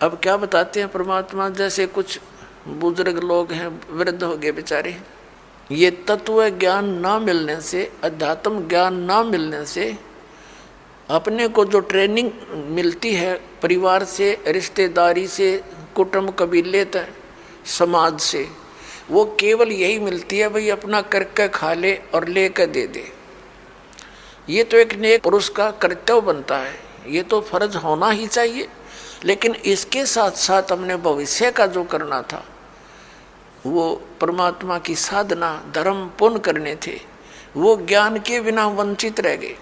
अब क्या बताते हैं परमात्मा, जैसे कुछ बुजुर्ग लोग हैं, वृद्ध हो गए बेचारे, ये तत्व ज्ञान ना मिलने से, अध्यात्म ज्ञान ना मिलने से अपने को जो ट्रेनिंग मिलती है परिवार से, रिश्तेदारी से, कुटुंब कबीले तक, समाज से, वो केवल यही मिलती है भाई अपना करके खा ले और लेकर दे दे। ये तो एक नेक पुरुष का कर्तव्य बनता है, ये तो फर्ज होना ही चाहिए। लेकिन इसके साथ साथ हमने भविष्य का जो करना था, वो परमात्मा की साधना, धर्म, पुण्य करने थे, वो ज्ञान के बिना वंचित रह गए।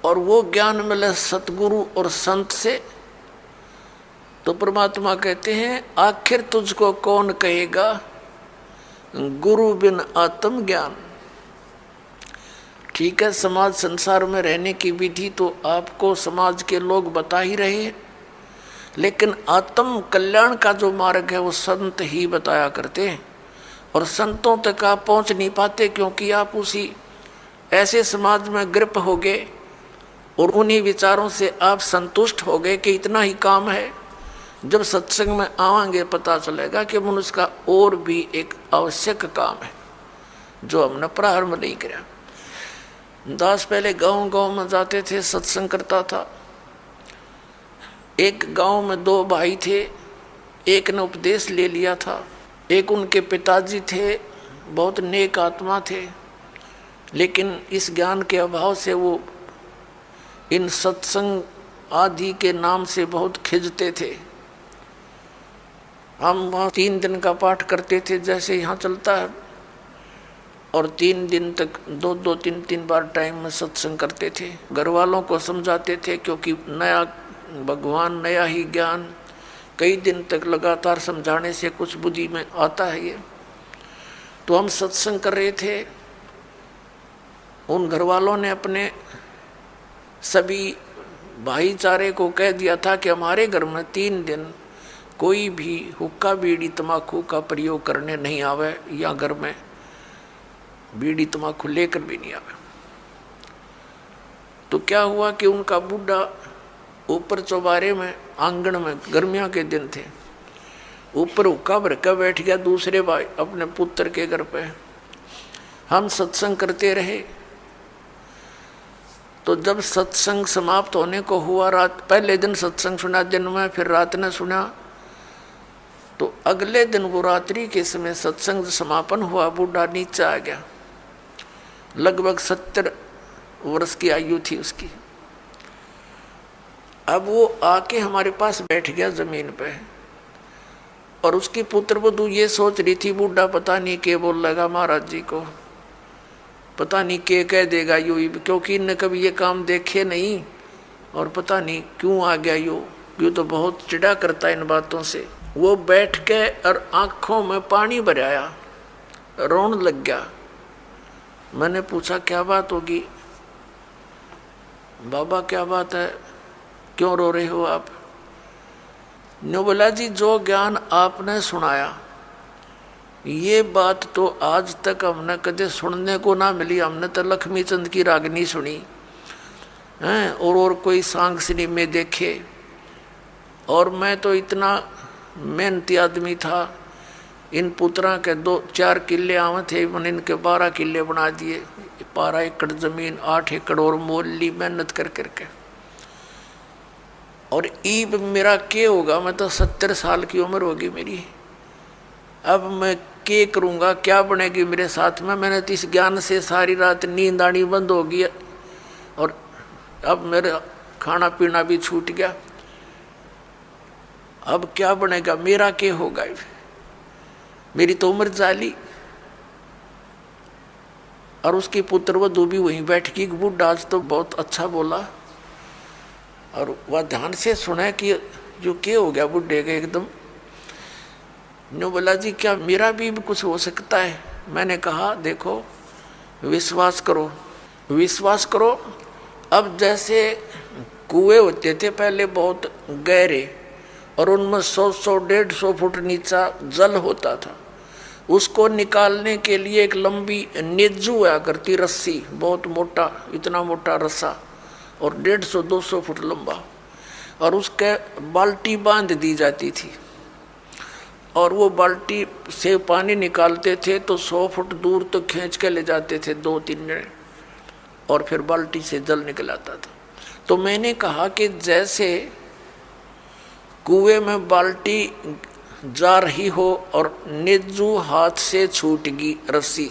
और वो ज्ञान मिले सतगुरु और संत से, तो परमात्मा कहते हैं आखिर तुझको कौन कहेगा गुरु बिन आत्म ज्ञान। ठीक है, समाज संसार में रहने की विधि तो आपको समाज के लोग बता ही रहे हैं, लेकिन आत्म कल्याण का जो मार्ग है वो संत ही बताया करते हैं। और संतों तक आप पहुंच नहीं पाते, क्योंकि आप उसी ऐसे समाज में ग्रप हो गए और उन्हीं विचारों से आप संतुष्ट हो गए कि इतना ही काम है। जब सत्संग में आवांगे पता चलेगा कि मनुष्य का और भी एक आवश्यक काम है जो हमने प्रारंभ नहीं किया। दास पहले गांव गांव में जाते थे, सत्संग करता था। एक गांव में दो भाई थे, एक ने उपदेश ले लिया था, एक उनके पिताजी थे, बहुत नेक आत्मा थे, लेकिन इस ज्ञान के अभाव से वो इन सत्संग आदि के नाम से बहुत खिंचते थे। हम वहाँ 3 दिन का पाठ करते थे जैसे यहाँ चलता है, और 3 दिन तक 2-2, 3-3 बार टाइम में सत्संग करते थे। घर वालों को समझाते थे, क्योंकि नया भगवान, नया ही ज्ञान, कई दिन तक लगातार समझाने से कुछ बुद्धि में आता है ये। तो हम सत्संग कर रहे थे, उन घर वालों ने अपने सभी भाईचारे को कह दिया था कि हमारे घर में 3 दिन कोई भी हुक्का बीड़ी तम्बाकू का प्रयोग करने नहीं आवे, या घर में बीड़ी तम्बाकू लेकर भी नहीं आवे। तो क्या हुआ कि उनका बूढ़ा ऊपर चौबारे में, आंगन में, गर्मियों के दिन थे, ऊपर हुक्का भर कर बैठ गया दूसरे भाई अपने पुत्र के घर पे। हम सत्संग करते रहे। तो जब सत्संग समाप्त होने को हुआ, रात, पहले दिन सत्संग सुना दिन में, फिर रात ने सुना, तो अगले दिन वो रात्रि के समय सत्संग समापन हुआ, बूढ़ा नीचे आ गया। लगभग 70 वर्ष की आयु थी उसकी। अब वो आके हमारे पास बैठ गया जमीन पे, और उसकी पुत्र वधू ये सोच रही थी बूढ़ा पता नहीं क्या बोल लगा महाराज जी को, पता नहीं क्या कह देगा यू, क्योंकि इनने कभी ये काम देखे नहीं, और पता नहीं क्यों आ गया यू तो बहुत चिढ़ा करता है इन बातों से। वो बैठ के और आंखों में पानी भराया, रोने लग गया। मैंने पूछा क्या बात होगी बाबा, क्या बात है, क्यों रो रहे हो आप? ने बोला जी जो ज्ञान आपने सुनाया, ये बात तो आज तक हमने कदे सुनने को ना मिली। हमने तो लक्ष्मी चंद की रागनी सुनी हैं, और कोई सांग सिनेमे देखे, और मैं तो इतना मेहनती आदमी था। इन पुत्रा के 2-4 किले आवे थे, मैंने इनके 12 किले बना दिए। 12 एकड़ जमीन, 8 एकड़ और मोल ली मेहनत कर करके। और ईब मेरा क्या होगा, मैं तो 70 साल की उम्र होगी मेरी। अब मैं क्या करूँगा, क्या बनेगी मेरे साथ में? मैंने तो इस ज्ञान से सारी रात नींद आनी बंद हो गई, और अब मेरा खाना पीना भी छूट गया। अब क्या बनेगा, मेरा क्या होगा? मेरी तो उम्र जाली। और उसकी पुत्र वधू भी वहीं बैठ की। बूढ़ा आज तो बहुत अच्छा बोला, और वह ध्यान से सुना कि जो क्या हो गया बुढ़े का एकदम। नो बोला जी क्या मेरा भी कुछ हो सकता है? मैंने कहा देखो विश्वास करो, विश्वास करो। अब जैसे कुएं होते थे पहले बहुत गहरे, और उनमें 100-100, 150 फुट नीचा जल होता था। उसको निकालने के लिए एक लंबी नेजू हुआ करती रस्सी, बहुत मोटा, इतना मोटा रस्सा, और 150-200 फुट लंबा। और उसके बाल्टी बांध दी जाती थी और वो बाल्टी से पानी निकालते थे तो 100 फुट दूर तो खींच के ले जाते थे 2-3 जने और फिर बाल्टी से जल निकल आता था। तो मैंने कहा कि जैसे कुएं में बाल्टी जा रही हो और नेजू हाथ से छूट गई रस्सी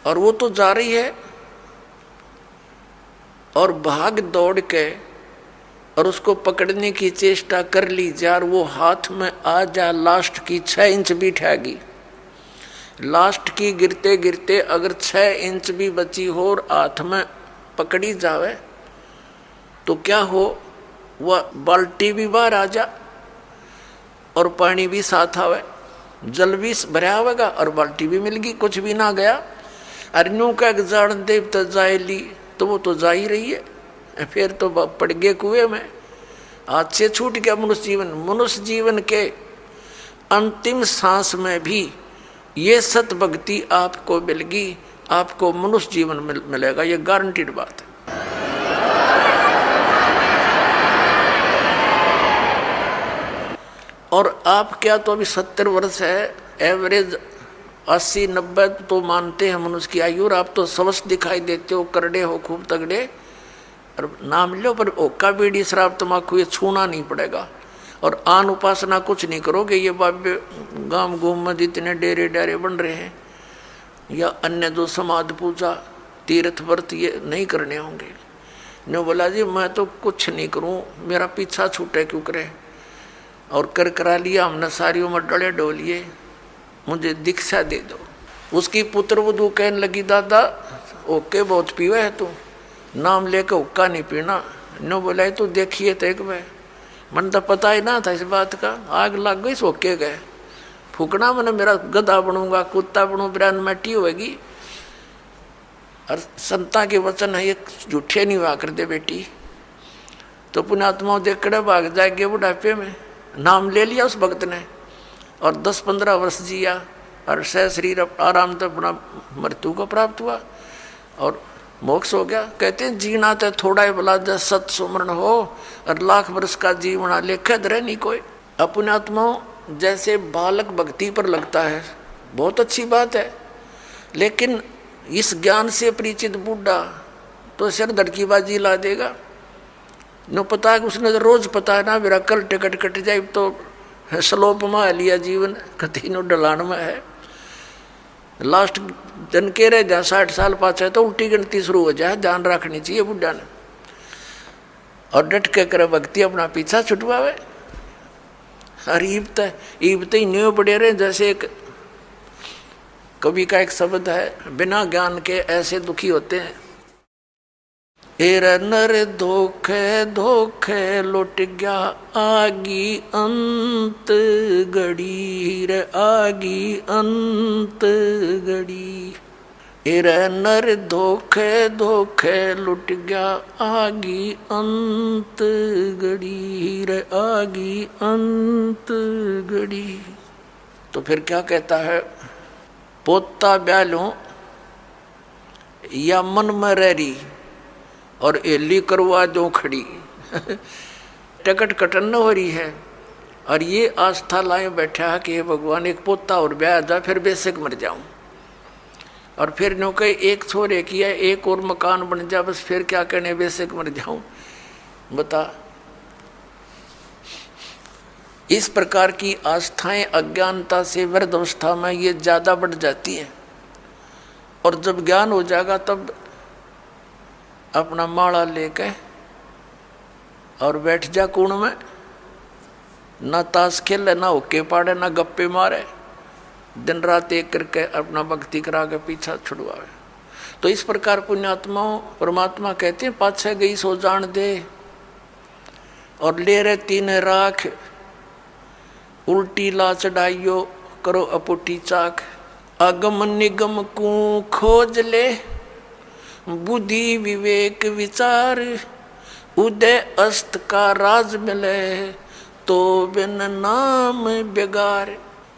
और वो तो जा रही है और भाग दौड़ के और उसको पकड़ने की चेष्टा कर ली यार, वो हाथ में आ जा लास्ट की 6 इंच भी ठहगी, लास्ट की गिरते गिरते अगर 6 इंच भी बची हो और हाथ में पकड़ी जावे तो क्या हो, वह बाल्टी भी बाहर आ जा और पानी भी साथ आवे, जल भी भरा होगा और बाल्टी भी मिल गई, कुछ भी ना गया। अरनू का जान देव तो जाए ली तो वो तो जा ही रही है, फिर तो पड़ गए कुएं में, हाथ से छूट गया मनुष्य जीवन। मनुष्य जीवन के अंतिम सांस में भी ये सत भक्ति आपको मिलेगी, आपको मनुष्य जीवन मिलेगा, ये गारंटीड बात है। और आप क्या तो अभी 70 वर्ष है, एवरेज 80-90 तो मानते हैं मनुष्य की आयु, और आप तो स्वस्थ दिखाई देते हो, करड़े हो, खूब तगड़े, और नाम लो पर ओका बीड़ी शराब तम्बाकू ये छूना नहीं पड़ेगा। और आन उपासना कुछ नहीं करोगे, ये बाबे गांव घूम में जितने डेरे डेरे बन रहे हैं या अन्य जो समाध पूजा तीर्थ व्रत ये नहीं करने होंगे। ने बोला जी मैं तो कुछ नहीं करूं, मेरा पीछा छूटे क्यों करे, और कर करा लिया हमने, सारी उम्र डले डोलिए, मुझे दीक्षा दे दो। उसकी पुत्र वधू कहने लगी दादा ओके बहुत पीवा है तू, नाम लेकर हुक्का नहीं पीना। नो बोला तो देखिए तो एक बार, मन तो पता ही ना था इस बात का, आग लग गई सोके गए, फूकना मैंने मेरा गधा बनूंगा, कुत्ता बनूँ, ब्रांड मैटी होगी। और संता के वचन है ये झूठे नहीं हुआ कर दे बेटी, तो पुण्यात्मा देखड़े भाग जाएंगे बुढ़ापे में। नाम ले लिया उस भक्त ने और 10-15 वर्ष जिया और सह शरीर आराम तो अपना मृत्यु को प्राप्त हुआ और मोक्ष हो गया। कहते हैं जीना तो थोड़ा ही भला जब सत सुमरण हो और लाख वर्ष का जीवना लेखे धरे नहीं कोई। अपने आत्माओं जैसे बालक भक्ति पर लगता है बहुत अच्छी बात है, लेकिन इस ज्ञान से परिचित बूढ़ा तो सिर धड़कीबाजी ला देगा। नो पता है कि उसने तो रोज पता है ना मेरा कल टिकट कट जाए तो स्लोप में लिया जीवन, कति नो डलान में है, लास्ट दिन के रहे जहाँ 60 साल पाछे तो उल्टी गिनती शुरू हो जाए, ध्यान रखनी चाहिए बुढ़ा ने। और डट के करे भक्ति अपना पीछा छुटवावे। और ईबत ही न्यू पड़े रहे, जैसे एक कवि का एक शब्द है, बिना ज्ञान के ऐसे दुखी होते हैं। एर नर धोखे धोखे लुट गया आगी अंत गड़ी रे, आगी अंत गड़ी। एर नर धोखे धोखे लुट गया आगी अंत गड़ी रे, आगी अंत गड़ी। तो फिर क्या कहता है, पोता ब्यालों या मन में रही और एली करवा दो खड़ी टिकट कटन हो रही है और ये आस्था लाए बैठा है कि हे भगवान एक पोता और ब्याह जा फिर बेशक मर जाऊं, और फिर नो कहे एक छोरे किया एक और मकान बन जा बस फिर क्या कहने बेशक मर जाऊं। बता, इस प्रकार की आस्थाएं अज्ञानता से वृद्ध अवस्था में ये ज़्यादा बढ़ जाती हैं, और जब ज्ञान हो जाएगा तब अपना माला लेके और बैठ जा कुण में, ना ताश खेले ना होके पाड़े ना गप्पे मारे, दिन रात एक करके अपना भक्ति करा के पीछा छुड़वावे। तो इस प्रकार पुण्यात्माओं परमात्मा कहते हैं पाछे गई सो जान दे और ले रहे तीन राख, उल्टी ला चढ़ाइयो करो अपुटी चाक। अगम निगम को खोज ले बुद्धि विवेक विचार, उदय अस्त का राज मिले तो बिन नाम बेगार।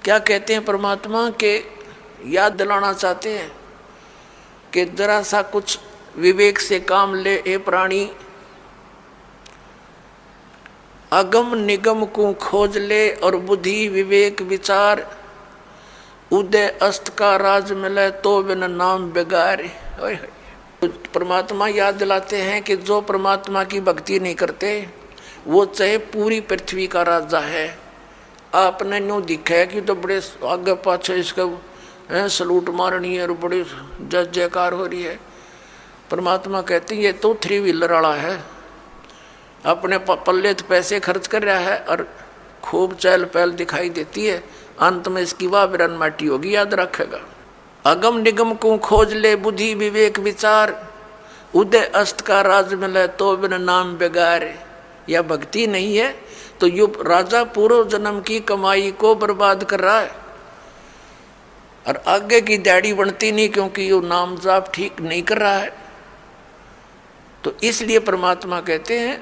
क्या कहते हैं परमात्मा के याद दिलाना चाहते हैं कि जरा सा कुछ विवेक से काम ले ए प्राणी, अगम निगम को खोज ले और बुद्धि विवेक विचार, उदय अस्त का राज मिले तो बिन नाम बेगारे। परमात्मा याद दिलाते हैं कि जो परमात्मा की भक्ति नहीं करते वो चाहे पूरी पृथ्वी का राजा है। आपने न्यू दिखा है कि तो बड़े आगे पाछे इसका सलूट मारनी है और बड़ी जय जयकार हो रही है। परमात्मा कहते हैं ये तो 3 व्हीलर वाला है, अपने पल्ले तो पैसे खर्च कर रहा है और खूब चहल पहल दिखाई देती है, अंत में इसकी वाह बिरन माटी होगी, याद रखेगा। अगम निगम को खोज ले बुद्धि विवेक विचार, उदय अस्त का राज मिले तो बिन नाम बेगारे। या भक्ति नहीं है तो यो राजा पूर्व जन्म की कमाई को बर्बाद कर रहा है और आगे की दाढ़ी बनती नहीं, क्योंकि यो नाम जाप ठीक नहीं कर रहा है। तो इसलिए परमात्मा कहते हैं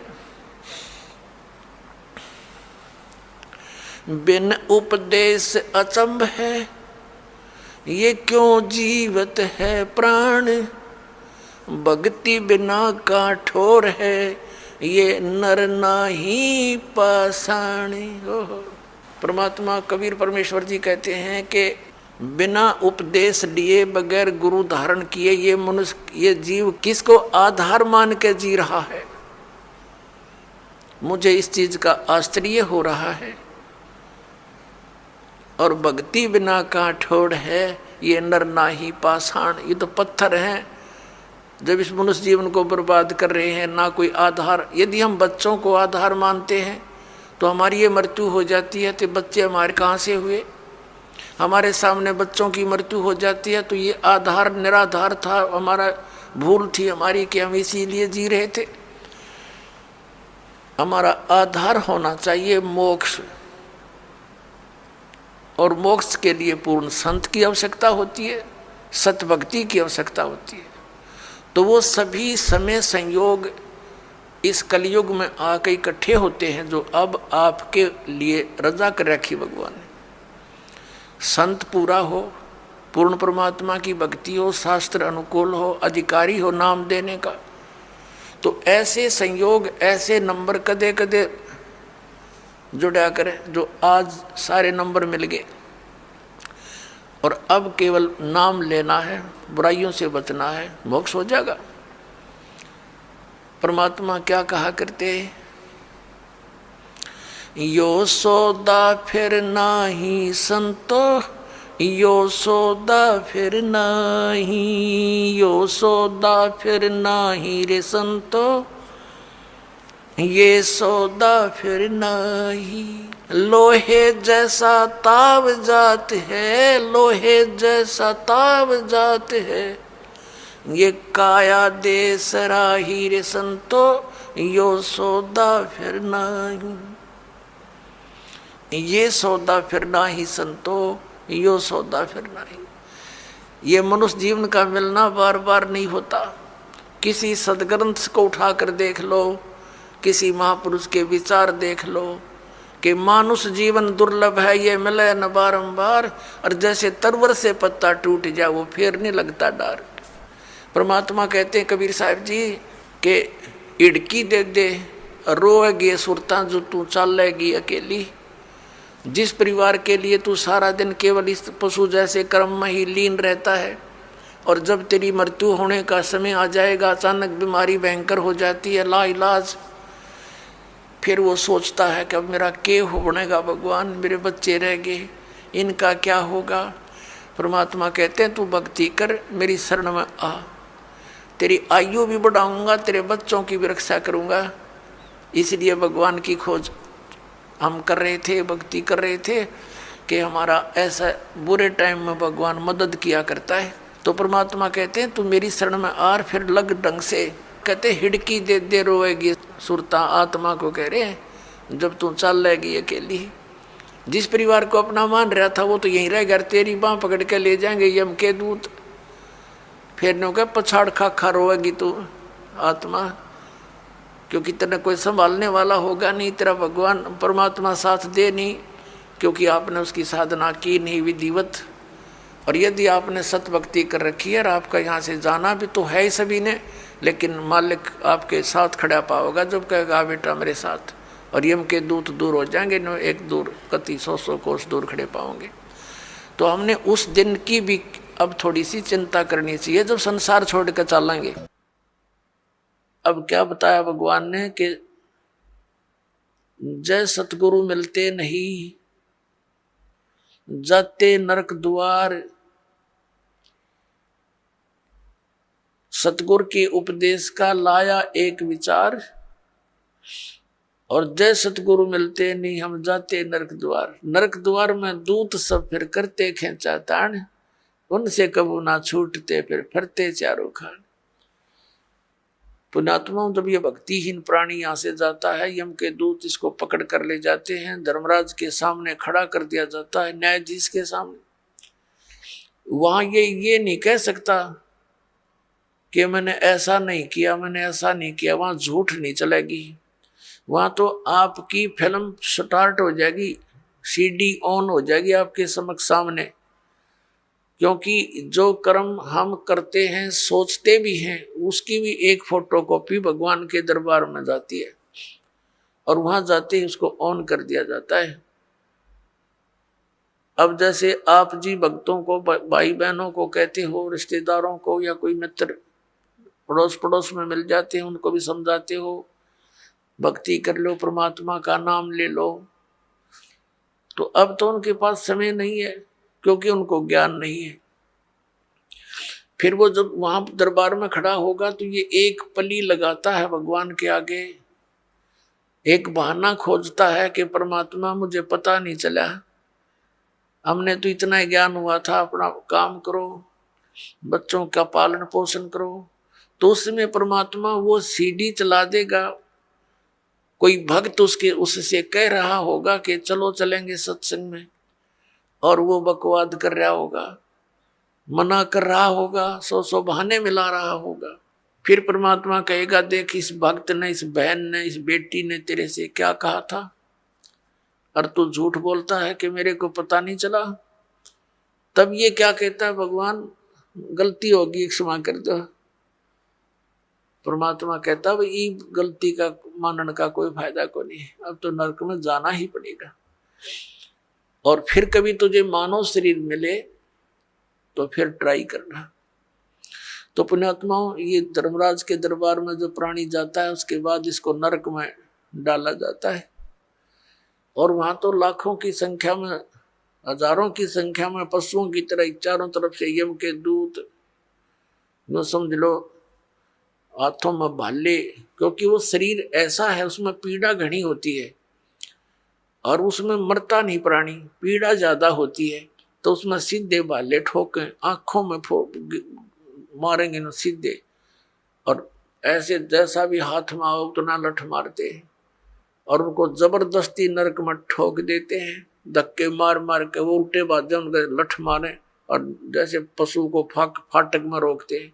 बिन उपदेश अचंभ है, ये क्यों जीवत है प्राण, भक्ति बिना का ठोर है, ये नर नाही पाषाण। परमात्मा कबीर परमेश्वर जी कहते हैं कि बिना उपदेश लिए बगैर गुरु धारण किए ये मनुष्य ये जीव किसको आधार मान के जी रहा है। मुझे इस चीज का आश्चर्य हो रहा है। और भक्ति बिना का ठोड़ है, ये नर नाही पाषाण। ये तो पत्थर हैं जब इस मनुष्य जीवन को बर्बाद कर रहे हैं, ना कोई आधार। यदि हम बच्चों को आधार मानते हैं तो हमारी ये मृत्यु हो जाती है, तो बच्चे हमारे कहाँ से हुए। हमारे सामने बच्चों की मृत्यु हो जाती है तो ये आधार निराधार था, हमारा भूल थी हमारी कि हम इसीलिए जी रहे थे। हमारा आधार होना चाहिए मोक्ष, और मोक्ष के लिए पूर्ण संत की आवश्यकता होती है, सतभक्ति की आवश्यकता होती है। तो वो सभी समय संयोग इस कलयुग में आकर इकट्ठे होते हैं जो अब आपके लिए रजा कर रखी भगवान ने। संत पूरा हो, पूर्ण परमात्मा की भक्ति हो, शास्त्र अनुकूल हो, अधिकारी हो नाम देने का, तो ऐसे संयोग ऐसे नंबर कदे कदे जुड़ा करे जो आज सारे नंबर मिल गए। और अब केवल नाम लेना है, बुराइयों से बचना है, मोक्ष हो जाएगा। परमात्मा क्या कहा करते, यो सौदा फिर नाही संतो, यो सौदा फिर नाही, यो सौदा फिर नाही रे संतो, ये सौदा फिर नाही। लोहे जैसा ताव जात है, लोहे जैसा ताव जात है, ये काया दे सराही रे संतो, यो सौदा फिर नाही। ये सौदा फिर नाही संतो, यो सौदा फिर नाही। ये मनुष्य जीवन का मिलना बार बार नहीं होता। किसी सदग्रंथ को उठाकर देख लो, किसी महापुरुष के विचार देख लो कि मानुष जीवन दुर्लभ है, ये मिले न बारंबार, और जैसे तरवर से पत्ता टूट जाए वो फिर नहीं लगता डार। परमात्मा कहते हैं कबीर साहब जी के इड़की दे दे रोएगी सुरता जो तू चलेगी अकेली। जिस परिवार के लिए तू सारा दिन केवल इस पशु जैसे कर्म में ही लीन रहता है, और जब तेरी मृत्यु होने का समय आ जाएगा, अचानक बीमारी भयंकर हो जाती है लाइलाज, फिर वो सोचता है कि अब मेरा क्या हो बनेगा भगवान, मेरे बच्चे रह गए, इनका क्या होगा। परमात्मा कहते हैं तू भक्ति कर, मेरी शरण में आ, तेरी आयु भी बढ़ाऊंगा, तेरे बच्चों की भी रक्षा करूंगा। इसलिए भगवान की खोज हम कर रहे थे, भक्ति कर रहे थे कि हमारा ऐसा बुरे टाइम में भगवान मदद किया करता है। तो परमात्मा कहते हैं तू मेरी शरण में आ, फिर लग ढंग से। कहते हिड़की दे दे रोएगी सुरता, आत्मा को कह रहे हैं जब तू चल लेगी अकेली। जिस परिवार को अपना मान रहा था वो तो यहीं रह गया, तेरी बाँह पकड़ के ले जाएंगे यम के दूत। फिर ने कहा पछाड़ खा खा रोएगी तू आत्मा, क्योंकि तेरा कोई संभालने वाला होगा नहीं, तेरा भगवान परमात्मा साथ दे नहीं, क्योंकि आपने उसकी साधना की नहीं विधिवत। और यदि आपने सतभक्ति कर रखी है और आपका यहाँ से जाना भी तो है ही सभी ने, लेकिन मालिक आपके साथ खड़ा पाओगा जब कहेगा बेटा मेरे साथ, और यम के दूत दूर हो जाएंगे, न एक दूर कति 100 कोस दूर खड़े पाओगे। तो हमने उस दिन की भी अब थोड़ी सी चिंता करनी चाहिए जब संसार छोड़ कर चलेंगे। अब क्या बताया भगवान ने कि जय सतगुरु मिलते नहीं, जाते नरक द्वार। सतगुरु के उपदेश का लाया एक विचार, और जय सतगुरु मिलते नहीं, हम जाते नरक द्वार। नरक द्वार में दूत सब फिर करते खेचा तान, उनसे कबू ना छूटते फिर फिरते चारों खान। पुण्यात्माओं, जब ये भक्तिहीन प्राणी यहां से जाता है, यम के दूत इसको पकड़ कर ले जाते हैं, धर्मराज के सामने खड़ा कर दिया जाता है, न्यायाधीश के सामने। वहां ये नहीं कह सकता कि मैंने ऐसा नहीं किया, मैंने ऐसा नहीं किया। वहां झूठ नहीं चलेगी, वहां तो आपकी फिल्म स्टार्ट हो जाएगी, सीडी ऑन हो जाएगी आपके समक्ष सामने। क्योंकि जो कर्म हम करते हैं, सोचते भी हैं, उसकी भी एक फोटोकॉपी भगवान के दरबार में जाती है, और वहां जाते ही उसको ऑन कर दिया जाता है। अब जैसे आप जी भक्तों को, भाई बहनों को कहते हो, रिश्तेदारों को या कोई मित्र पड़ोस पड़ोस में मिल जाते हैं, उनको भी समझाते हो भक्ति कर लो, परमात्मा का नाम ले लो। तो अब तो उनके पास समय नहीं है, क्योंकि उनको ज्ञान नहीं है। फिर वो जब वहां दरबार में खड़ा होगा तो ये एक पली लगाता है भगवान के आगे, एक बहाना खोजता है कि परमात्मा मुझे पता नहीं चला, हमने तो इतना ज्ञान हुआ था, अपना काम करो, बच्चों का पालन पोषण करो। तो उसमें परमात्मा वो सीडी चला देगा, कोई भक्त उससे कह रहा होगा कि चलो चलेंगे सत्संग में, और वो बकवाद कर रहा होगा, मना कर रहा होगा, 100 बहाने मिला रहा होगा। फिर परमात्मा कहेगा, देख इस भक्त ने, इस बहन ने, इस बेटी ने तेरे से क्या कहा था, और तू झूठ बोलता है कि मेरे को पता नहीं चला। तब ये क्या कहता है भगवान, गलती होगी, क्षमा कर दो। परमात्मा कहता है, भाई गलती का मानने का कोई फायदा को नहीं, अब तो नरक में जाना ही पड़ेगा। और फिर कभी तुझे मानव शरीर मिले तो फिर ट्राई करना। तो पुण्यात्माओं, ये धर्मराज के दरबार में जो प्राणी जाता है, उसके बाद इसको नरक में डाला जाता है। और वहां तो लाखों की संख्या में, हजारों की संख्या में पशुओं की तरह चारों तरफ से यम के दूत, जो समझ लो हाथों में भाले, क्योंकि वो शरीर ऐसा है, उसमें पीड़ा घनी होती है, और उसमें मरता नहीं प्राणी, पीड़ा ज्यादा होती है। तो उसमें सीधे भाले ठोके, आंखों में मारेंगे ना सीधे, और ऐसे जैसा भी हाथ में आओ उतना लठ मारते हैं, और उनको जबरदस्ती नरक में ठोक देते हैं, धक्के मार मार के। वो उल्टे बाजे उनके लठ मारे, और जैसे पशु को फाटक में रोकते हैं,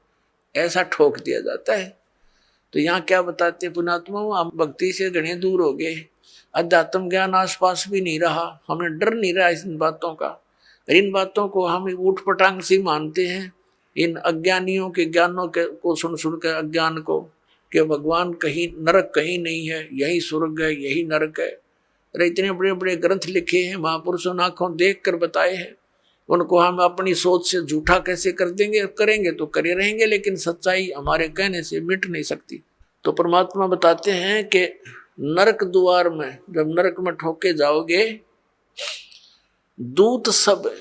ऐसा ठोक दिया जाता है। तो यहाँ क्या बताते पुण्यात्मा, हम भक्ति से घने दूर हो गए, अध्यात्म ज्ञान आसपास भी नहीं रहा, हमें डर नहीं रहा इन बातों का। इन बातों को हम ऊट पटांग से मानते हैं, इन अज्ञानियों के ज्ञानों के को सुन सुन के अज्ञान को, कि भगवान कहीं, नरक कहीं नहीं है, यही स्वर्ग है, यही नरक है। अरे इतने बड़े बड़े ग्रंथ लिखे हैं, महापुरुषों ने आंखों देख कर बताए हैं, उनको हम अपनी सोच से झूठा कैसे कर देंगे? करेंगे तो करे रहेंगे, लेकिन सच्चाई हमारे कहने से मिट नहीं सकती। तो परमात्मा बताते हैं कि नरक द्वार में जब नरक में ठोके जाओगे, दूत सब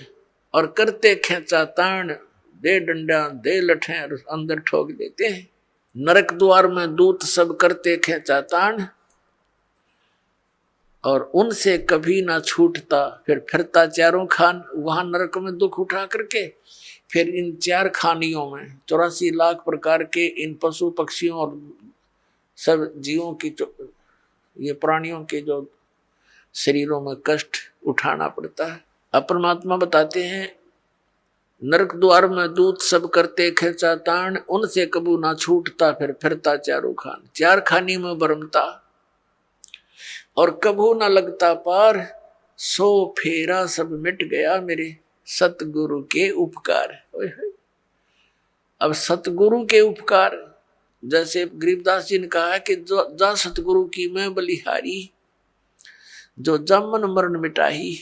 और करते खेचा ताण, दे डंडा दे लठे अंदर ठोक देते हैं। नरक द्वार में दूत सब करते खेचा ताण, और उनसे कभी ना छूटता फिर फिरता चारों खान। वहां नरक में दुख उठा करके फिर इन 4 खानियों में 84 लाख प्रकार के इन पशु पक्षियों और सब जीवों की, ये प्राणियों के जो शरीरों में कष्ट उठाना पड़ता है। अब परमात्मा बताते हैं, नरक द्वार में दूत सब करते खेचा ताण, उनसे कबू ना छूटता फिर फिरता चारों खान। 4 खानी में भरमता और कबू ना लगता पार, 100 फेरा सब मिट गया मेरे सतगुरु के उपकार। अब सतगुरु के उपकार, जैसे गरीबदास जी ने कहा है कि जा सतगुरु की मैं बलिहारी, जो जन्म मरण मिटाही,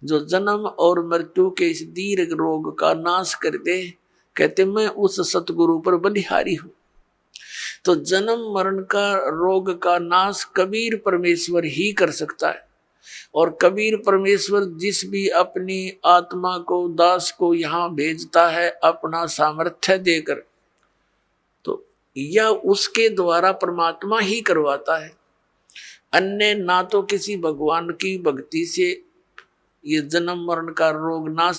जो जन्म और मृत्यु के इस दीर्घ रोग का नाश कर दे, कहते मैं उस सतगुरु पर बलिहारी हूं। तो जन्म मरण का रोग का नाश कबीर परमेश्वर ही कर सकता है। और कबीर परमेश्वर जिस भी अपनी आत्मा को, दास को यहां भेजता है अपना सामर्थ्य देकर, तो यह उसके द्वारा परमात्मा ही करवाता है। अन्य ना तो किसी भगवान की भक्ति से ये जन्म मरण का रोग नाश